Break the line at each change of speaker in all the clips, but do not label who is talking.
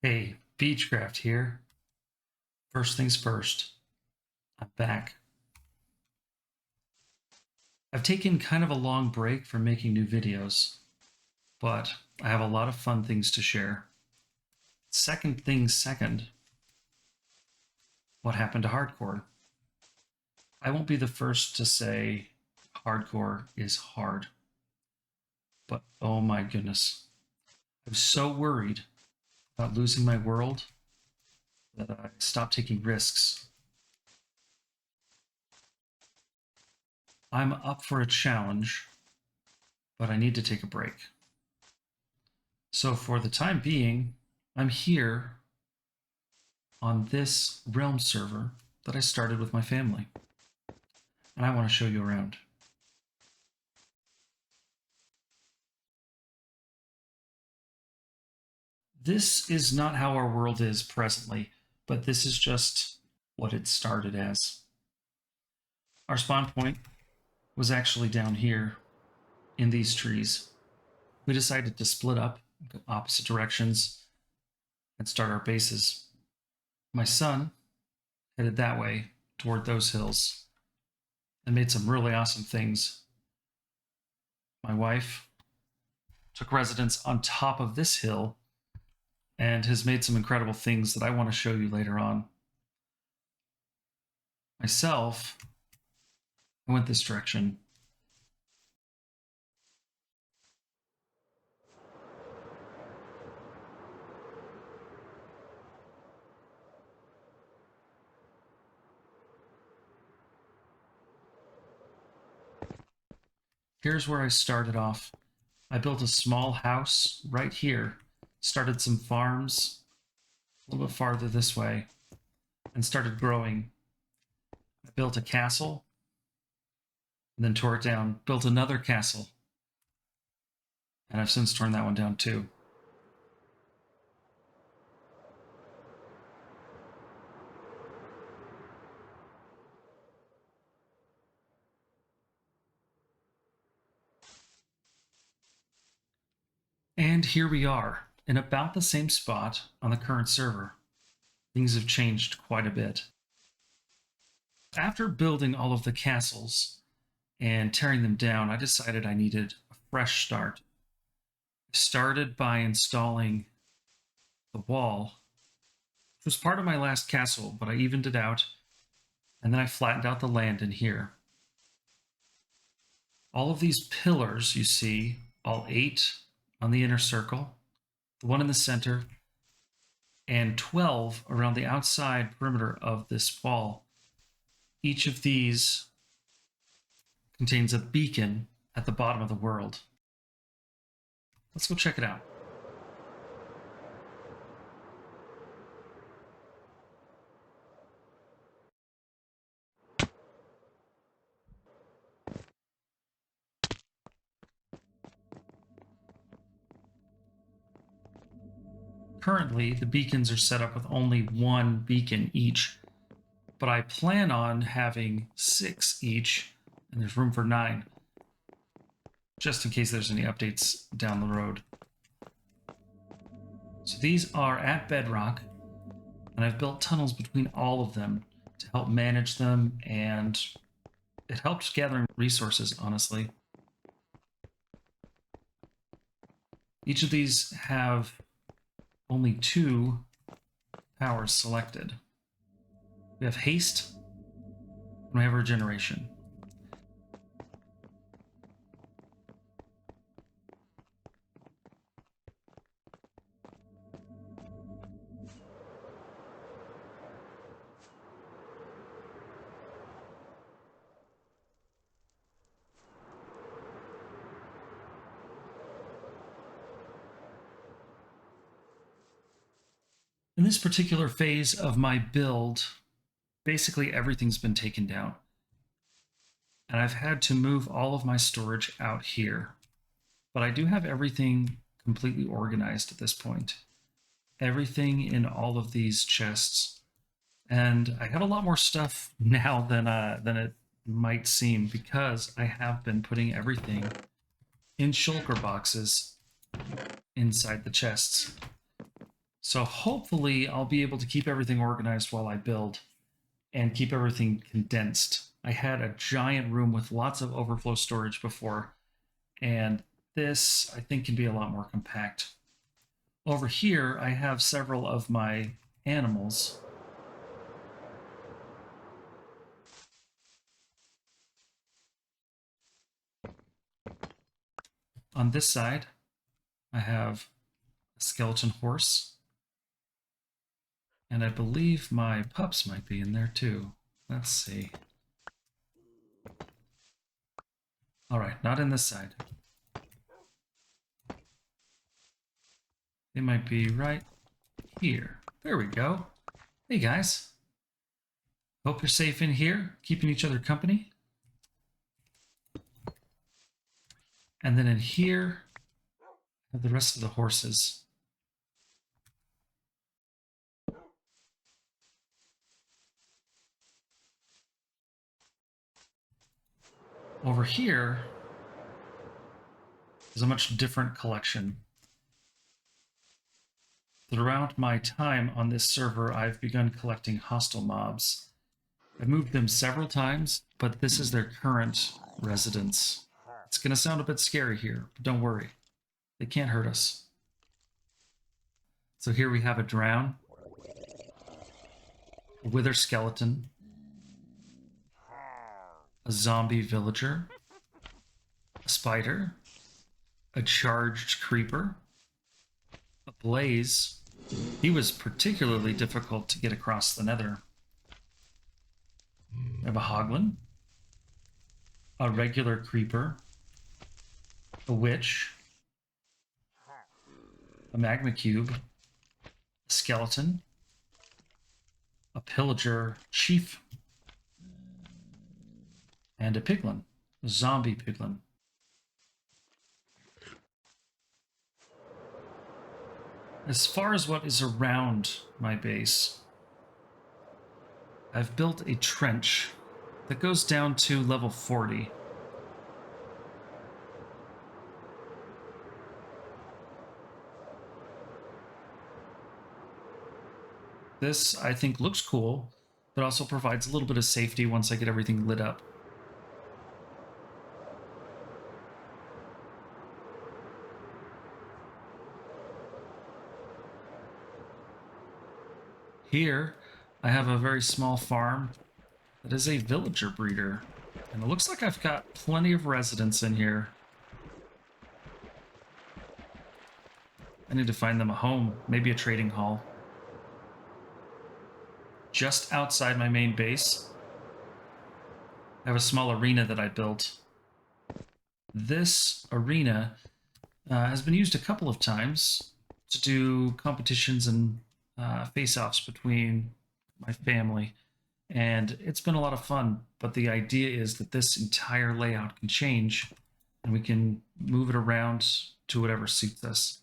Hey, Biegecraft here. First things first, I'm back. I've taken kind of a long break from making new videos, but I have a lot of fun things to share. Second things second, what happened to hardcore? I won't be the first to say hardcore is hard, but oh my goodness. I'm so worried about losing my world that I stopped taking risks. I'm up for a challenge, but I need to take a break. So for the time being, I'm here on this Realm server that I started with my family. And I want to show you around. This is not how our world is presently, but this is just what it started as. Our spawn point was actually down here in these trees. We decided to split up, go opposite directions, and start our bases. My son headed that way toward those hills and made some really awesome things. My wife took residence on top of this hill and has made some incredible things that I want to show you later on. Myself, I went this direction. Here's where I started off. I built a small house right here, started some farms a little bit farther this way, and started growing. I built a castle, and then tore it down, built another castle, and I've since torn that one down too. And here we are, in about the same spot on the current server. Things have changed quite a bit. After building all of the castles and tearing them down, I decided I needed a fresh start. I started by installing the wall, which was part of my last castle, but I evened it out, and then I flattened out the land in here. All of these pillars you see, all 8 on the inner circle, the one in the center, and 12 around the outside perimeter of this wall. Each of these contains a beacon at the bottom of the world. Let's go check it out. Currently, the beacons are set up with only 1 beacon each, but I plan on having 6 each, and there's room for 9, just in case there's any updates down the road. So these are at bedrock, and I've built tunnels between all of them to help manage them, and it helps gathering resources, honestly. Each of these have only 2 powers selected. We have haste, and we have regeneration. In this particular phase of my build, basically everything's been taken down. And I've had to move all of my storage out here. But I do have everything completely organized at this point. Everything in all of these chests. And I have a lot more stuff now than it might seem, because I have been putting everything in shulker boxes inside the chests. So hopefully I'll be able to keep everything organized while I build and keep everything condensed. I had a giant room with lots of overflow storage before, and this I think can be a lot more compact. Over here, I have several of my animals. On this side, I have a skeleton horse, and I believe my pups might be in there too. Let's see. All right, not in this side. They might be right here. There we go. Hey guys. Hope you're safe in here, keeping each other company. And then in here, I have the rest of the horses. Over here is a much different collection. Throughout my time on this server, I've begun collecting hostile mobs. I've moved them several times, but this is their current residence. It's going to sound a bit scary here, but don't worry. They can't hurt us. So here we have a drown, a wither skeleton, a zombie villager, a spider, a charged creeper, a blaze. He was particularly difficult to get across the nether. I have a hoglin, a regular creeper, a witch, a magma cube, a skeleton, a pillager chief, and a piglin, a zombie piglin. As far as what is around my base, I've built a trench that goes down to level 40. This, I think, looks cool, but also provides a little bit of safety once I get everything lit up. Here, I have a very small farm that is a villager breeder. And it looks like I've got plenty of residents in here. I need to find them a home, maybe a trading hall. Just outside my main base, I have a small arena that I built. This arena has been used a couple of times to do competitions and face-offs between my family, and it's been a lot of fun. But the idea is that this entire layout can change, and we can move it around to whatever suits us.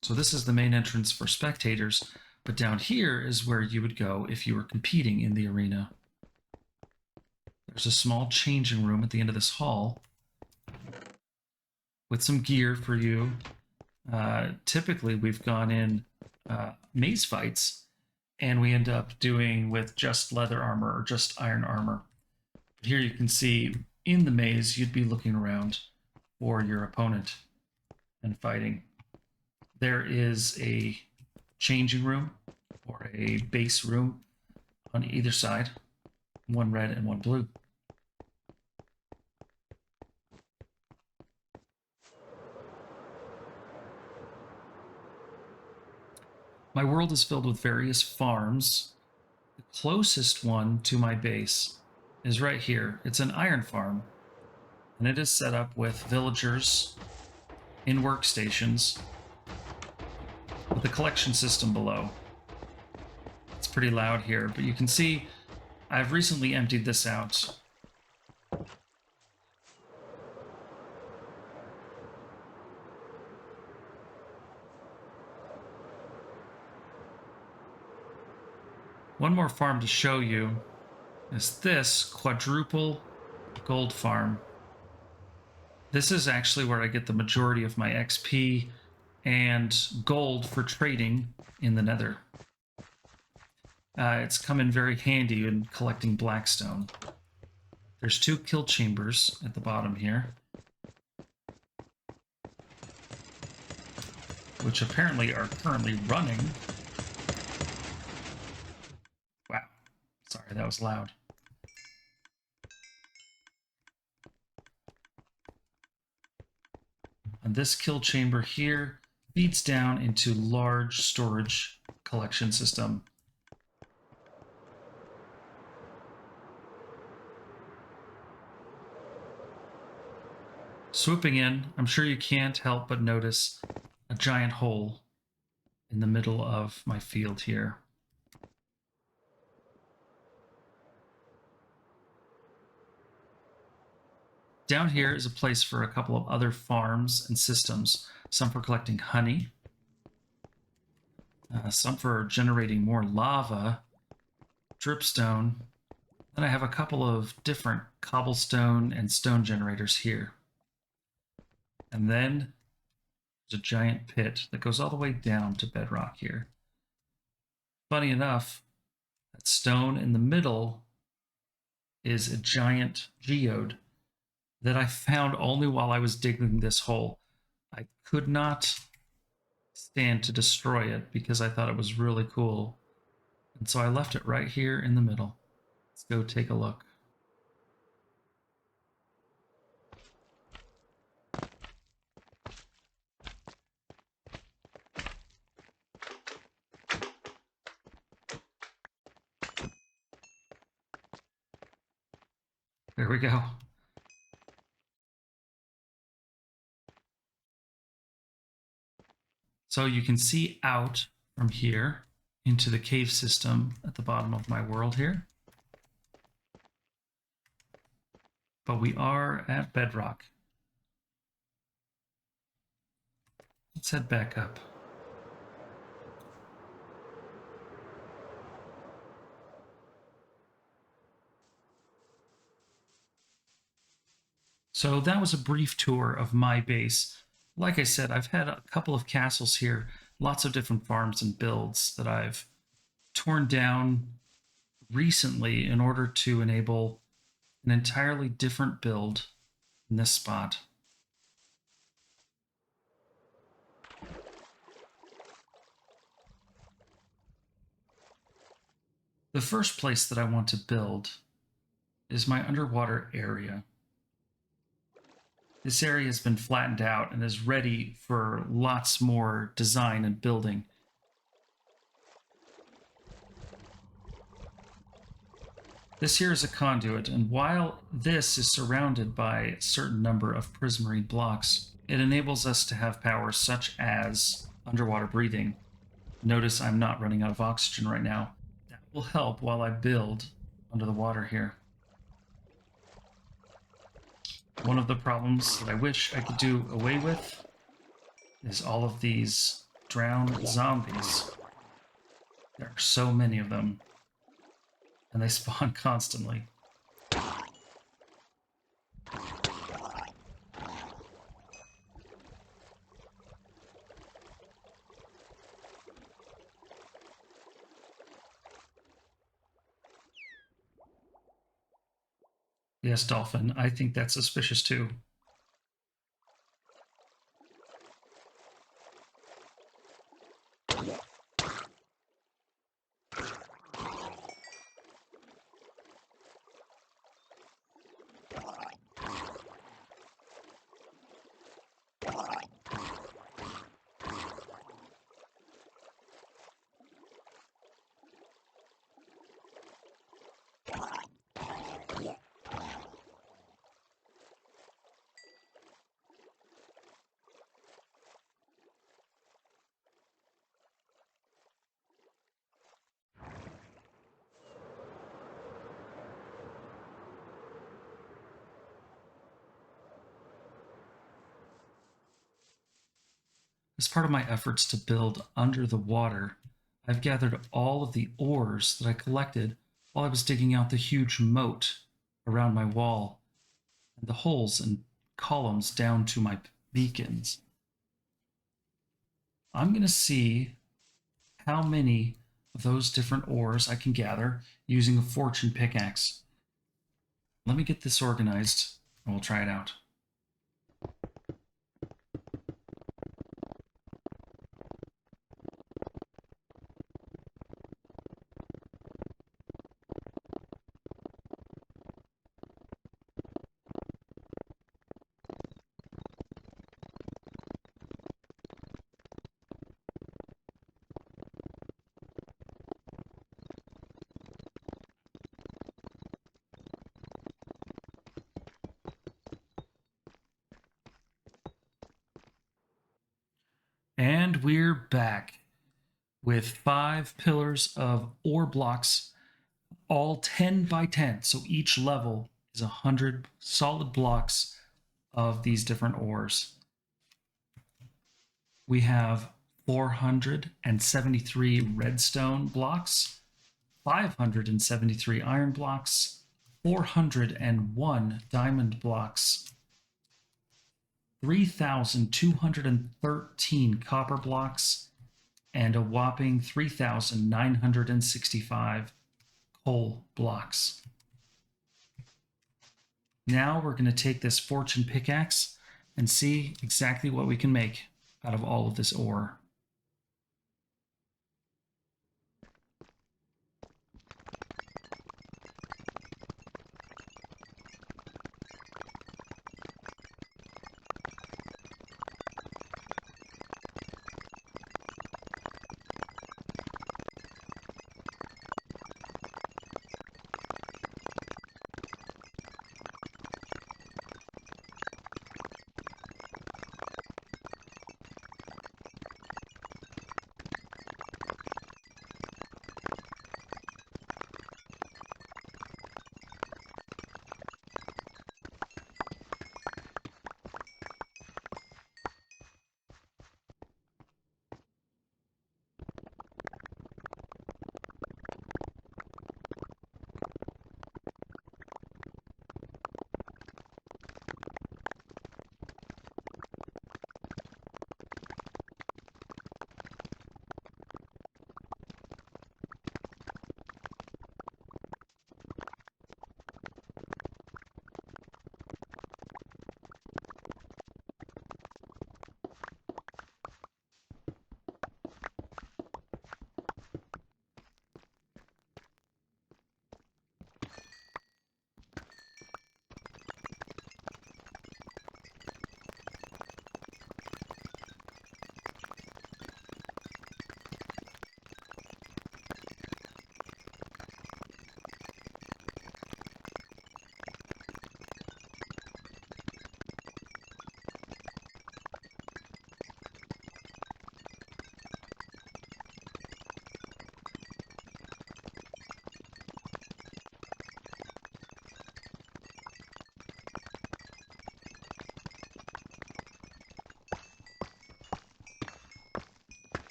So this is the main entrance for spectators, but down here is where you would go if you were competing in the arena. There's a small changing room at the end of this hall with some gear for you. Typically, we've gone in maze fights, and we end up doing with just leather armor or just iron armor. But here you can see in the maze, you'd be looking around for your opponent and fighting. There is a changing room or a base room on either side, one red and one blue. My world is filled with various farms. The closest one to my base is right here. It's an iron farm, and it is set up with villagers in workstations with a collection system below. It's pretty loud here, but you can see I've recently emptied this out. One more farm to show you is this quadruple gold farm. This is actually where I get the majority of my XP and gold for trading in the Nether. It's come in very handy in collecting blackstone. There's 2 kill chambers at the bottom here, which apparently are currently running. Wow. Sorry, that was loud. And this kill chamber here feeds down into large storage collection system. Swooping in, I'm sure you can't help but notice a giant hole in the middle of my field here. Down here is a place for a couple of other farms and systems, some for collecting honey, some for generating more lava, dripstone. Then I have a couple of different cobblestone and stone generators here. And then there's a giant pit that goes all the way down to bedrock here. Funny enough, that stone in the middle is a giant geode that I found only while I was digging this hole. I could not stand to destroy it because I thought it was really cool. And so I left it right here in the middle. Let's go take a look. There we go. So you can see out from here into the cave system at the bottom of my world here. But we are at bedrock. Let's head back up. So that was a brief tour of my base. Like I said, I've had a couple of castles here, lots of different farms and builds that I've torn down recently in order to enable an entirely different build in this spot. The first place that I want to build is my underwater area. This area has been flattened out and is ready for lots more design and building. This here is a conduit, and while this is surrounded by a certain number of prismarine blocks, it enables us to have powers such as underwater breathing. Notice I'm not running out of oxygen right now. That will help while I build under the water here. One of the problems that I wish I could do away with is all of these drowned zombies. There are so many of them, and they spawn constantly. Yes, Dolphin, I think that's suspicious too. As part of my efforts to build under the water, I've gathered all of the ores that I collected while I was digging out the huge moat around my wall and the holes and columns down to my beacons. I'm going to see how many of those different ores I can gather using a fortune pickaxe. Let me get this organized and we'll try it out. And we're back with 5 pillars of ore blocks, all 10 by 10. So each level is 100 solid blocks of these different ores. We have 473 redstone blocks, 573 iron blocks, 401 diamond blocks, 3,213 copper blocks, and a whopping 3,965 coal blocks. Now we're going to take this fortune pickaxe and see exactly what we can make out of all of this ore.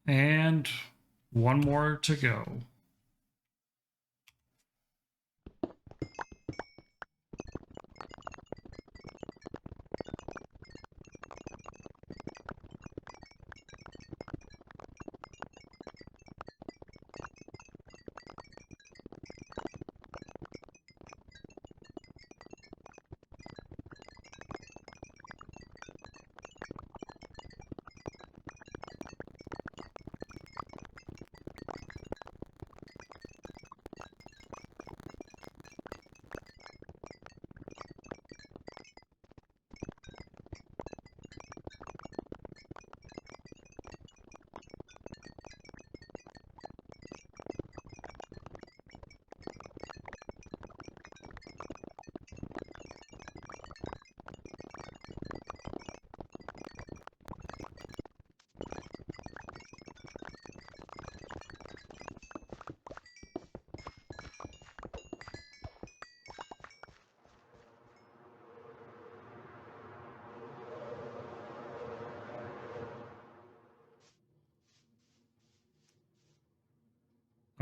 And one more to go.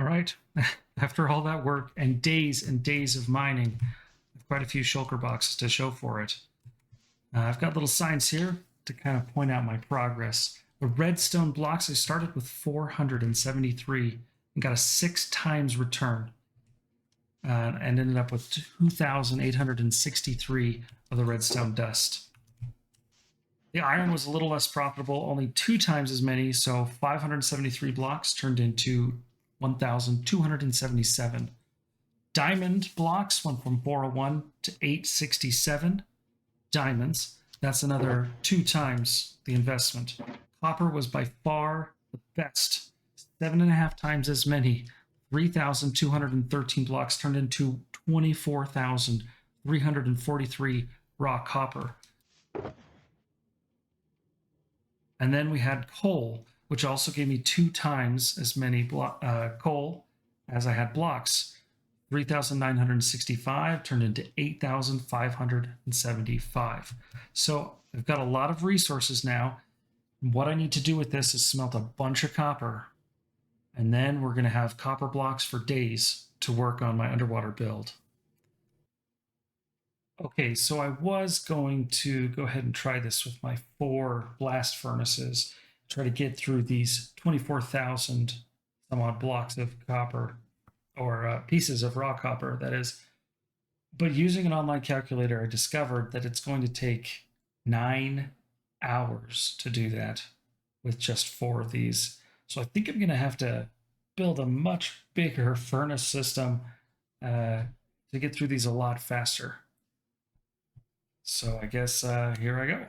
All right. After all that work and days of mining, I've quite a few shulker boxes to show for it. I've got little signs here to kind of point out my progress. The redstone blocks, I started with 473 and got a 6 times return, and ended up with 2,863 of the redstone dust. The iron was a little less profitable, only 2 times as many, so 573 blocks turned into 1,277. Diamond blocks went from 401 to 867 diamonds. That's another 2 times the investment. Copper was by far the best, 7.5 times as many. 3,213 blocks turned into 24,343 raw copper. And then we had coal, which also gave me 2 times as many coal as I had blocks. 3,965 turned into 8,575. So I've got a lot of resources now. What I need to do with this is smelt a bunch of copper, and then we're going to have copper blocks for days to work on my underwater build. Okay, so I was going to go ahead and try this with my 4 blast furnaces, try to get through these 24,000 some odd blocks of copper, or pieces of raw copper, that is. But using an online calculator, I discovered that it's going to take 9 hours to do that with just 4 of these. So I think I'm going to have to build a much bigger furnace system to get through these a lot faster. So I guess here I go.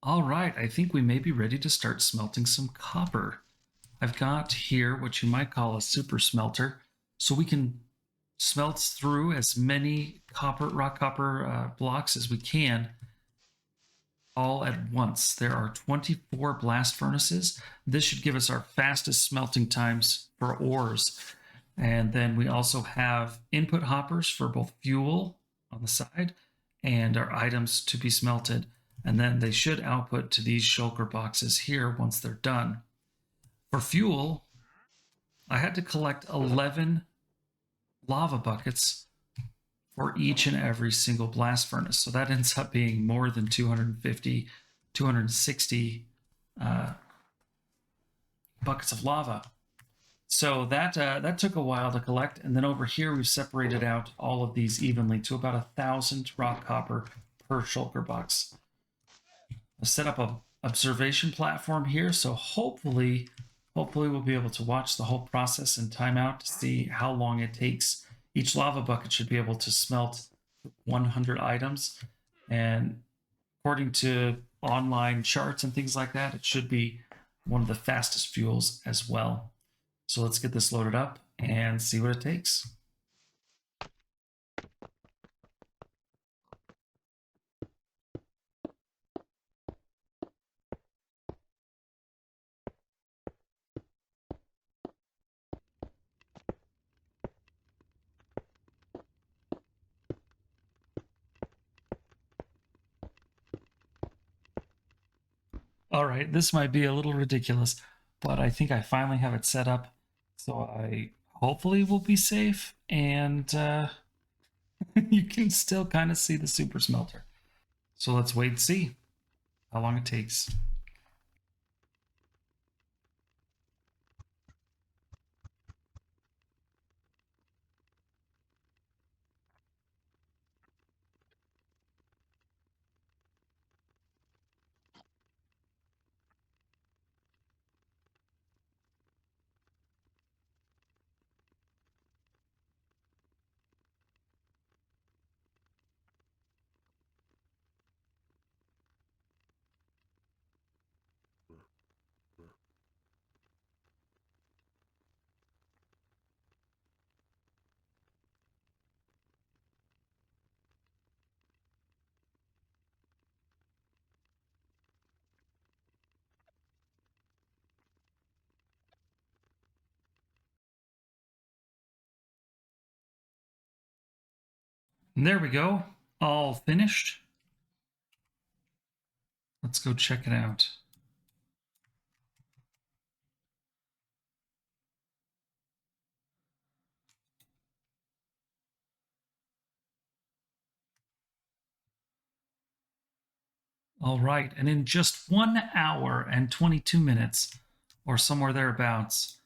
All right, I think we may be ready to start smelting some copper. I've got here what you might call a super smelter, so we can smelt through as many raw copper blocks as we can all at once. There are 24 blast furnaces. This should give us our fastest smelting times for ores. And then we also have input hoppers for both fuel on the side and our items to be smelted. And then they should output to these shulker boxes here once they're done. For fuel, I had to collect 11 lava buckets for each and every single blast furnace. So that ends up being more than 250, 260 buckets of lava. So that took a while to collect. And then over here, we've separated out all of these evenly to about 1,000 raw copper per shulker box. I set up a observation platform here, so hopefully we'll be able to watch the whole process in timeout to see how long it takes. Each lava bucket should be able to smelt 100 items, and according to online charts and things like that, it should be one of the fastest fuels as well. So let's get this loaded up and see what it takes. All right, this might be a little ridiculous, but I think I finally have it set up, so I hopefully will be safe, and you can still kind of see the super smelter. So let's wait and see how long it takes. And there we go, all finished. Let's go check it out. All right, and in just 1 hour and 22 minutes, or somewhere thereabouts,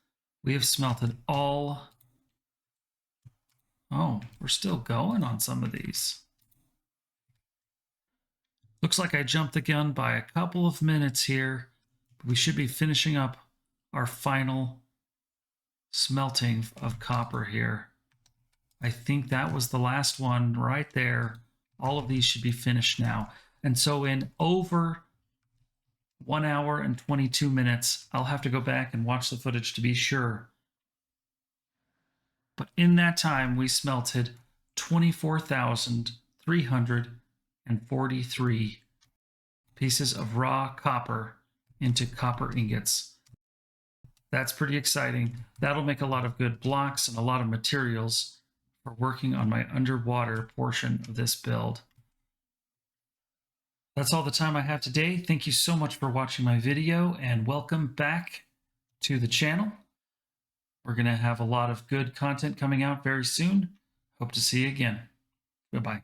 we have smelted all. Oh, we're still going on some of these. Looks like I jumped the gun by a couple of minutes here. We should be finishing up our final smelting of copper here. I think that was the last one right there. All of these should be finished now. And so in over 1 hour and 22 minutes, I'll have to go back and watch the footage to be sure. But in that time, we smelted 24,343 pieces of raw copper into copper ingots. That's pretty exciting. That'll make a lot of good blocks and a lot of materials for working on my underwater portion of this build. That's all the time I have today. Thank you so much for watching my video and welcome back to the channel. We're going to have a lot of good content coming out very soon. Hope to see you again. Goodbye.